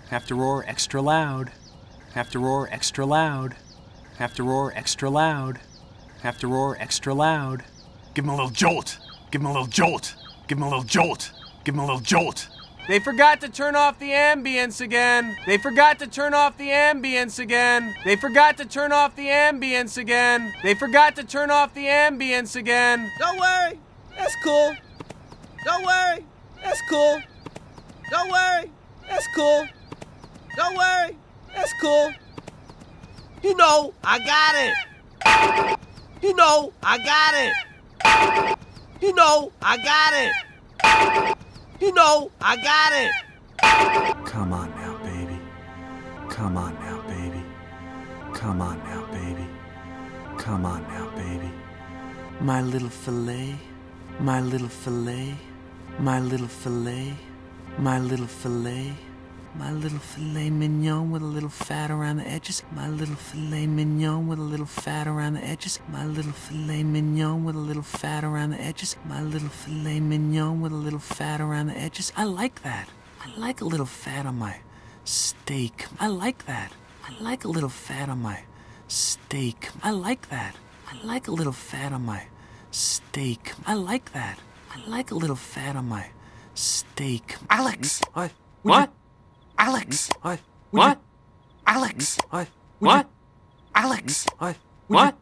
Have to roar extra loud. Have to roar extra loud. Have to roar extra loud. Have to roar extra loud. Give him a little jolt. Give him a little jolt. Give him a little jolt. Give him a little jolt. They forgot to turn off the ambience again. They forgot to turn off the ambience again. They forgot to turn off the ambience again. They forgot to turn off the ambience again. Don't worry, that's cool. Don't worry, that's cool. Don't worry, that's cool. Don't worry, that's cool. You know, I got it. You know, I got it. You know, I got it. You know, I got it. Come on now, baby. Come on now, baby. Come on now, baby. Come on now, baby. My little fillet, my little fillet, my little fillet, my little fillet, my little filet mignon with a little fat around the edges. My little filet mignon with a little fat around the edges. My little filet mignon with a little fat around the edges. My little filet mignon with a little fat around the edges. I like that. I like a little fat on my steak. I like that. I like a little fat on my steak. I like that. I like a little fat on my steak. I like that. I like a little fat on my steak. Alex! What? Alex! What? Alex! What? Alex! What?